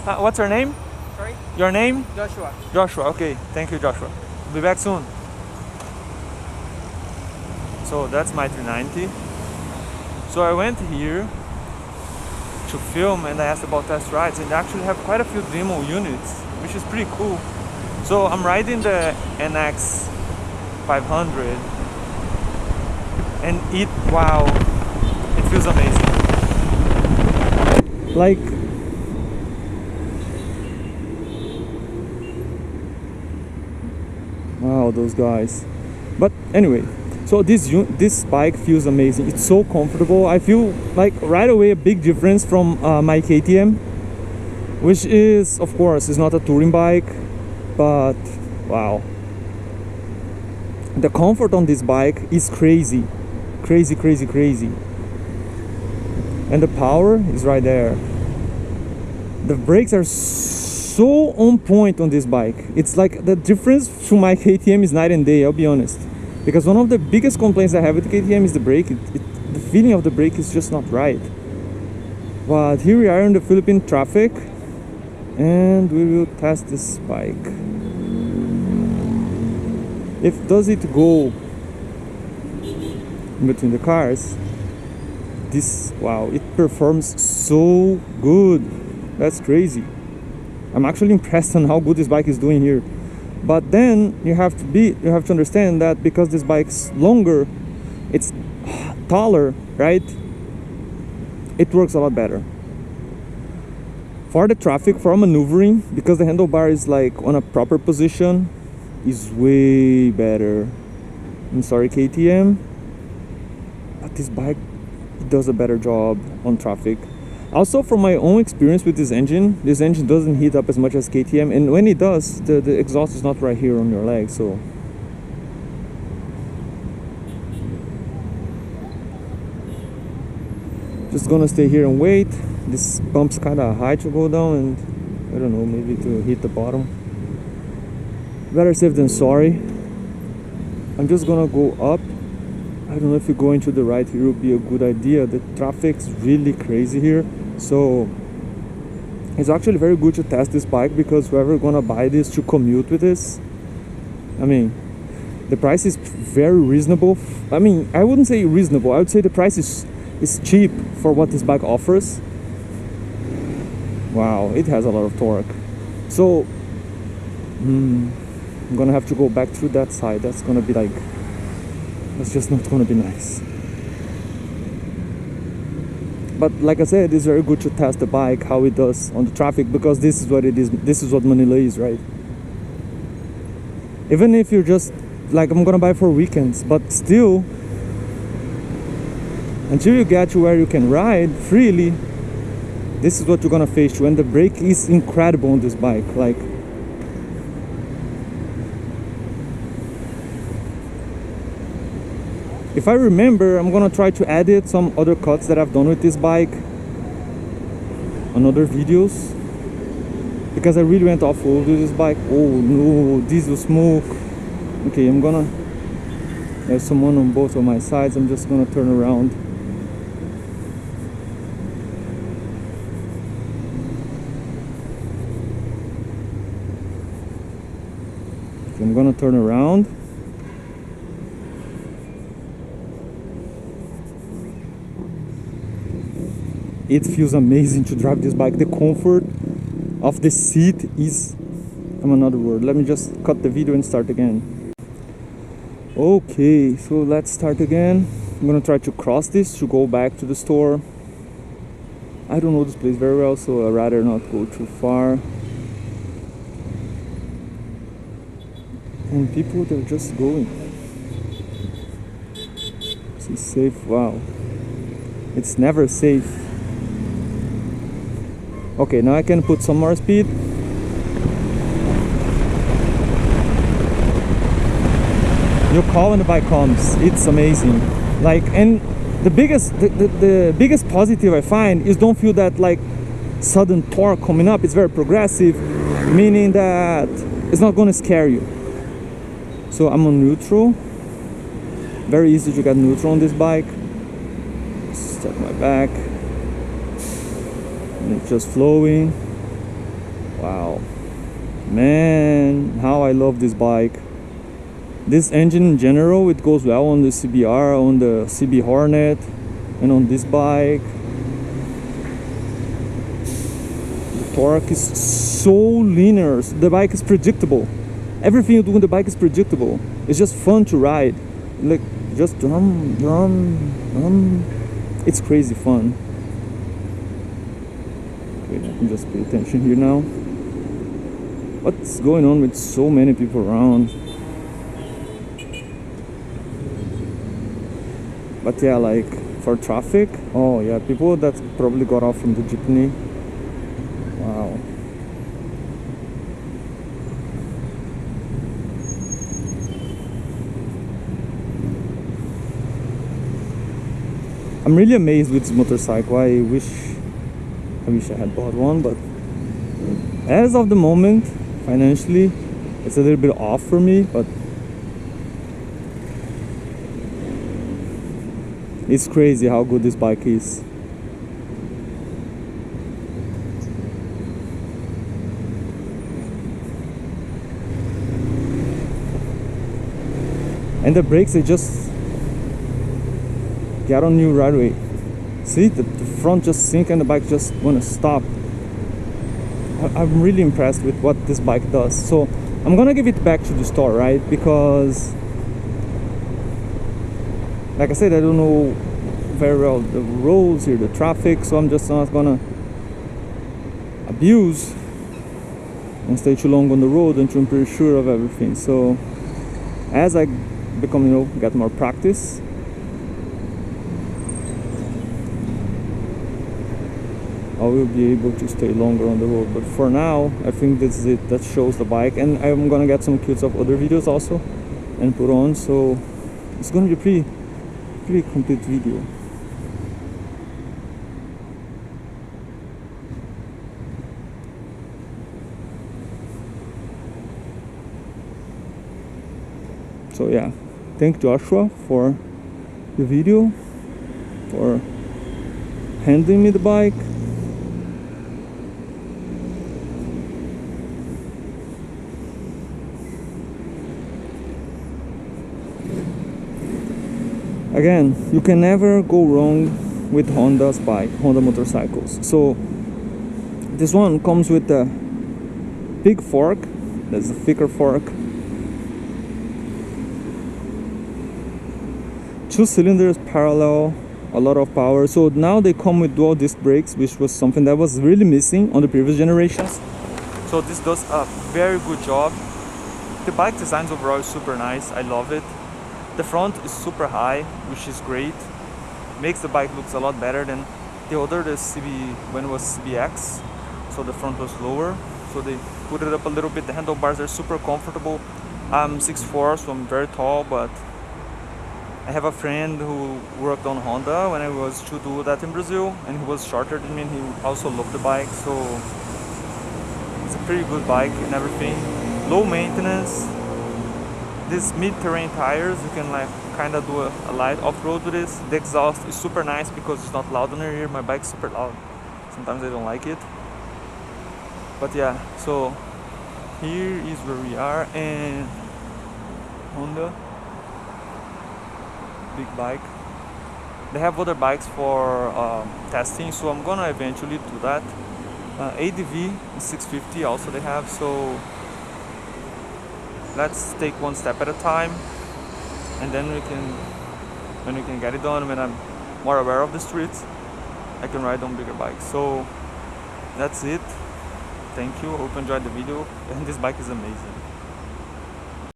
What's your name? Sorry? Your name? Joshua. Joshua. Okay, thank you, Joshua. Be back soon. So that's my 390. So I went here to film and I asked about test rides, and they actually have quite a few demo units, which is pretty cool. So I'm riding the NX 500 and wow, it feels amazing. Like, wow, those guys. But anyway, so this bike feels amazing. It's so comfortable. I feel like right away a big difference from my KTM, which is, of course, is not a touring bike, but wow, the comfort on this bike is crazy, crazy. And the power is right there. The brakes are so on point on this bike. It's like the difference to my KTM is night and day, I'll be honest. Because one of the biggest complaints I have with the KTM is the brake. The feeling of the brake is just not right. But here we are in the Philippine traffic, and we will test this bike. If does it go in between the cars, wow, it performs so good. That's crazy. I'm actually impressed on how good this bike is doing here. But then you have to understand that because this bike's longer, it's taller, right? It works a lot better. For the traffic, for maneuvering, because the handlebar is like on a proper position, is way better. I'm sorry, KTM, but this bike, it does a better job on traffic. Also, from my own experience with this engine doesn't heat up as much as KTM, and when it does, the exhaust is not right here on your leg, so just gonna stay here and wait. This bump's kind of high to go down, and I don't know, maybe to hit the bottom. Better safe than sorry. I'm just gonna go up. I don't know if you go into the right here would be a good idea. The traffic's really crazy here, so it's actually very good to test this bike, because whoever gonna buy this to commute with this, I mean, the price is very reasonable. I mean, I wouldn't say reasonable, I would say the price is cheap for what this bike offers. Wow, it has a lot of torque. So I'm gonna have to go back through that side. That's gonna be like, that's just not gonna be nice. But like I said, it's very good to test the bike, how it does on the traffic, because this is what it is. This is what Manila is, right? Even if you're just like, I'm gonna buy for weekends, but still, until you get to where you can ride freely, this is what you're gonna face to. And the brake is incredible on this bike. Like, if I remember, I'm gonna try to edit some other cuts that I've done with this bike on other videos, because I really went off-road with this bike. Oh no, diesel smoke. Okay, there's someone on both of my sides. I'm just gonna turn around. Okay, I'm gonna turn around. It feels amazing to drive this bike. The comfort of the seat is, another word. Let me just cut the video and start again. Okay, so let's start again. I'm gonna try to cross this to go back to the store. I don't know this place very well, so I'd rather not go too far. And people, they're just going. This is safe. Wow, it's never safe. Okay, now I can put some more speed. You call when the bike comes. It's amazing. Like, and the biggest positive I find is don't feel that like sudden torque coming up. It's very progressive, meaning that it's not going to scare you. So I'm on neutral. Very easy to get neutral on this bike. Step my back. And it's just flowing. Wow, man, how I love this bike. This engine in general, it goes well on the CBR, on the CB Hornet, and on this bike. The torque is so linear. The bike is predictable. Everything you do on the bike is predictable. It's just fun to ride. Like, just it's crazy fun. Okay, I can just pay attention here now. What's going on with so many people around? But yeah, like for traffic, oh yeah, people that probably got off from the jeepney. Wow. I'm really amazed with this motorcycle. I wish I had bought one, but as of the moment, financially, it's a little bit off for me, but it's crazy how good this bike is. And the brakes, they just get on you right away. See, the front just sink and the bike just wanna stop. I'm really impressed with what this bike does. So I'm gonna give it back to the store, right? Because like I said, I don't know very well the roads here, the traffic, so I'm just not gonna abuse and stay too long on the road until I'm pretty sure of everything. So as I become, get more practice, I will be able to stay longer on the road. But for now, I think this is it. That shows the bike, and I'm gonna get some clips of other videos also and put on, so it's gonna be a pretty complete video. So yeah, thank Joshua for the video, for handing me the bike. Again, you can never go wrong with Honda motorcycles. So this one comes with a big fork. There's a thicker fork. 2 cylinders parallel, a lot of power. So now they come with dual disc brakes, which was something that was really missing on the previous generations. So this does a very good job. The bike designs overall is super nice. I love it. The front is super high, which is great. Makes the bike looks a lot better than the other, when it was CBX. So the front was lower, so they put it up a little bit. The handlebars are super comfortable. I'm 6'4", so I'm very tall, but I have a friend who worked on Honda when I was to do that in Brazil, and he was shorter than me, and he also loved the bike. So it's a pretty good bike and everything. Low maintenance. These mid-terrain tires, you can like kind of do a light off-road with this. The exhaust is super nice because it's not loud on your ear. My bike's super loud. Sometimes I don't like it. But yeah, so here is where we are, and Honda, big bike. They have other bikes for testing, so I'm gonna eventually do that. ADV 650 also they have, so let's take one step at a time, and then when we can get it done, when I'm more aware of the streets, I can ride on bigger bikes. So that's it. Thank you. Hope you enjoyed the video, and this bike is amazing.